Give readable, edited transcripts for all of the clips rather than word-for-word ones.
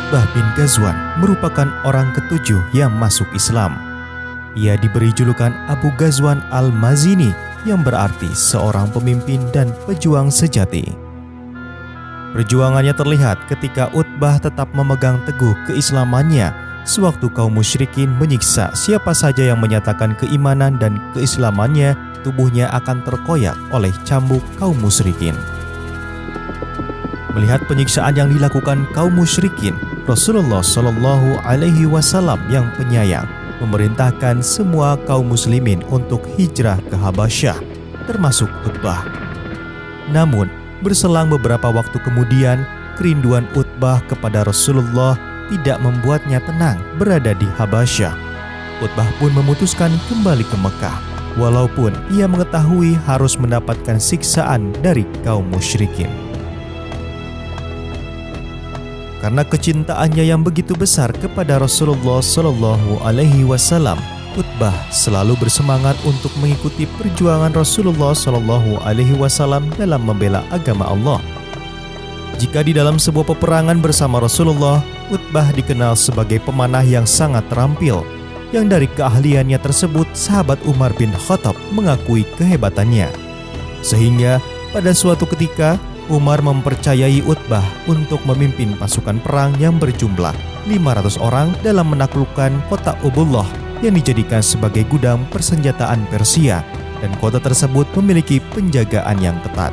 Utbah bin Ghazwan merupakan orang ketujuh yang masuk Islam. Ia diberi julukan Abu Ghazwan al-Mazini yang berarti seorang pemimpin dan pejuang sejati. Perjuangannya terlihat ketika Utbah tetap memegang teguh keislamannya sewaktu kaum musyrikin menyiksa siapa saja yang menyatakan keimanan dan keislamannya, tubuhnya akan terkoyak oleh cambuk kaum musyrikin. Melihat penyiksaan yang dilakukan kaum musyrikin, Rasulullah Shallallahu Alaihi Wasallam yang penyayang memerintahkan semua kaum muslimin untuk hijrah ke Habasyah, termasuk Utbah. Namun, berselang beberapa waktu kemudian, kerinduan Utbah kepada Rasulullah tidak membuatnya tenang berada di Habasyah. Utbah pun memutuskan kembali ke Mekah, walaupun ia mengetahui harus mendapatkan siksaan dari kaum musyrikin. Karena kecintaannya yang begitu besar kepada Rasulullah Shallallahu Alaihi Wasallam, Utbah selalu bersemangat untuk mengikuti perjuangan Rasulullah Shallallahu Alaihi Wasallam dalam membela agama Allah. Jika di dalam sebuah peperangan bersama Rasulullah, Utbah dikenal sebagai pemanah yang sangat terampil, yang dari keahliannya tersebut sahabat Umar bin Khattab mengakui kehebatannya. Sehingga pada suatu ketika Umar mempercayai Utbah untuk memimpin pasukan perang yang berjumlah 500 orang dalam menaklukkan kota Ubullah yang dijadikan sebagai gudang persenjataan Persia, dan kota tersebut memiliki penjagaan yang ketat.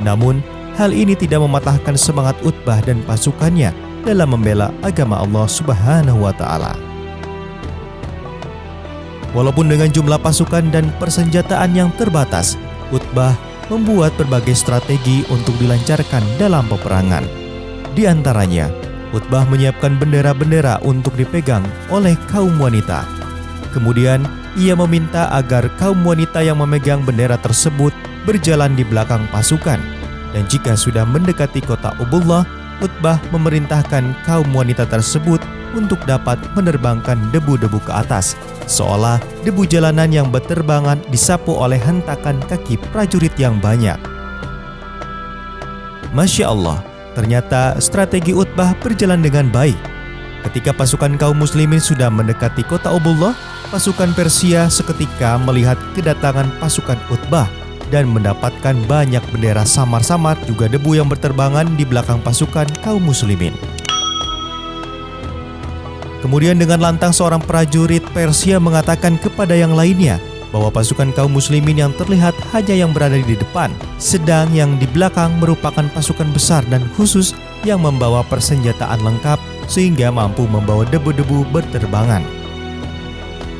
Namun, hal ini tidak mematahkan semangat Utbah dan pasukannya dalam membela agama Allah Subhanahu wa Ta'ala. Walaupun dengan jumlah pasukan dan persenjataan yang terbatas, Utbah membuat berbagai strategi untuk dilancarkan dalam peperangan. Di antaranya, Utbah menyiapkan bendera-bendera untuk dipegang oleh kaum wanita. Kemudian, ia meminta agar kaum wanita yang memegang bendera tersebut berjalan di belakang pasukan. Dan jika sudah mendekati kota Ubullah, Utbah memerintahkan kaum wanita tersebut untuk dapat menerbangkan debu-debu ke atas, seolah debu jalanan yang berterbangan disapu oleh hentakan kaki prajurit yang banyak. Masya Allah, ternyata strategi Utbah berjalan dengan baik. Ketika pasukan kaum muslimin sudah mendekati kota Ubullah, pasukan Persia seketika melihat kedatangan pasukan Utbah dan mendapatkan banyak bendera samar-samar juga debu yang berterbangan di belakang pasukan kaum muslimin. Kemudian dengan lantang seorang prajurit Persia mengatakan kepada yang lainnya bahwa pasukan kaum muslimin yang terlihat hanya yang berada di depan, sedang yang di belakang merupakan pasukan besar dan khusus yang membawa persenjataan lengkap sehingga mampu membawa debu-debu berterbangan.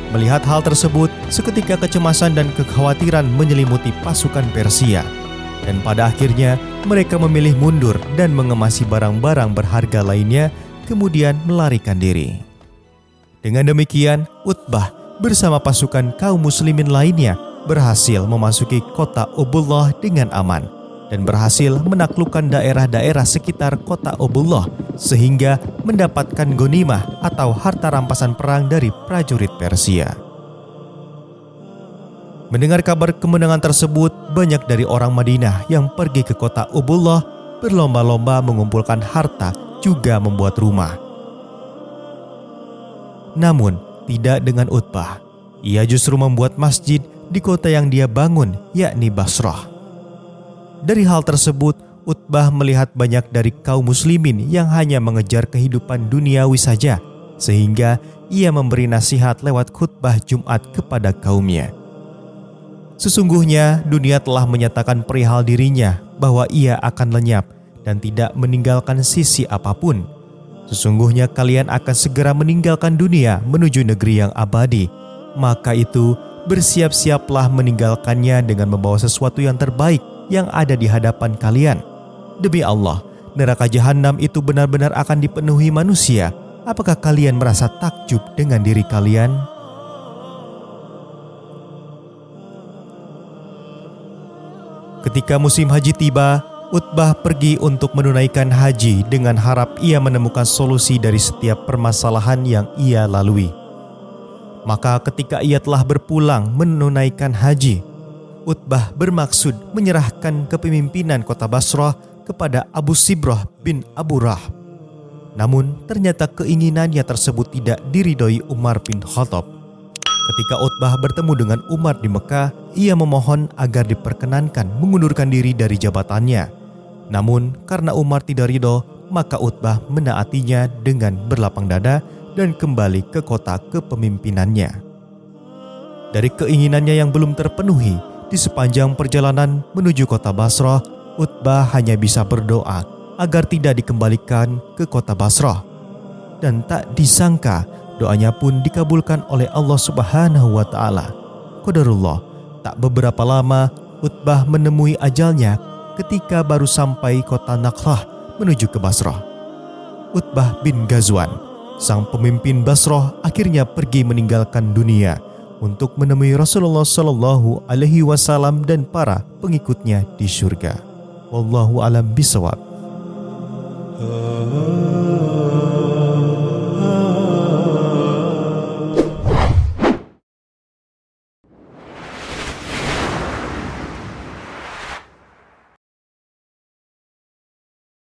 Melihat hal tersebut, seketika kecemasan dan kekhawatiran menyelimuti pasukan Persia. Dan pada akhirnya mereka memilih mundur dan mengemasi barang-barang berharga lainnya, kemudian melarikan diri. Dengan demikian, Utbah bersama pasukan kaum muslimin lainnya berhasil memasuki kota Ubullah dengan aman dan berhasil menaklukkan daerah-daerah sekitar kota Ubullah sehingga mendapatkan ghanimah atau harta rampasan perang dari prajurit Persia. Mendengar kabar kemenangan tersebut, banyak dari orang Madinah yang pergi ke kota Ubullah berlomba-lomba mengumpulkan harta juga membuat rumah. Namun, tidak dengan Utbah. Ia justru membuat masjid di kota yang dia bangun, yakni Basrah. Dari hal tersebut, Utbah melihat banyak dari kaum muslimin yang hanya mengejar kehidupan duniawi saja, sehingga ia memberi nasihat lewat khutbah Jumat kepada kaumnya. Sesungguhnya, dunia telah menyatakan perihal dirinya bahwa ia akan lenyap dan tidak meninggalkan sisi apapun. Sesungguhnya kalian akan segera meninggalkan dunia menuju negeri yang abadi. Maka itu bersiap-siaplah meninggalkannya dengan membawa sesuatu yang terbaik yang ada di hadapan kalian. Demi Allah, neraka jahanam itu benar-benar akan dipenuhi manusia. Apakah kalian merasa takjub dengan diri kalian? Ketika musim haji tiba, Utbah pergi untuk menunaikan haji dengan harap ia menemukan solusi dari setiap permasalahan yang ia lalui. Maka ketika ia telah berpulang menunaikan haji, Utbah bermaksud menyerahkan kepemimpinan kota Basrah kepada Abu Sibrah bin Abu Rah. Namun ternyata keinginannya tersebut tidak diridhoi Umar bin Khattab. Ketika Utbah bertemu dengan Umar di Mekah, ia memohon agar diperkenankan mengundurkan diri dari jabatannya. Namun karena Umar tidak ridho, maka Utbah menaatinya dengan berlapang dada dan kembali ke kota kepemimpinannya. Dari keinginannya yang belum terpenuhi, di sepanjang perjalanan menuju kota Basrah, Utbah hanya bisa berdoa agar tidak dikembalikan ke kota Basrah. Dan tak disangka, doanya pun dikabulkan oleh Allah Subhanahu wa Ta'ala. Qadarullah, tak beberapa lama Utbah menemui ajalnya ketika baru sampai kota Naqlah menuju ke Basrah. Utbah bin Ghazwan, sang pemimpin Basrah, akhirnya pergi meninggalkan dunia untuk menemui Rasulullah Shallallahu Alaihi Wasallam dan para pengikutnya di surga. Wallahu alam bisawab.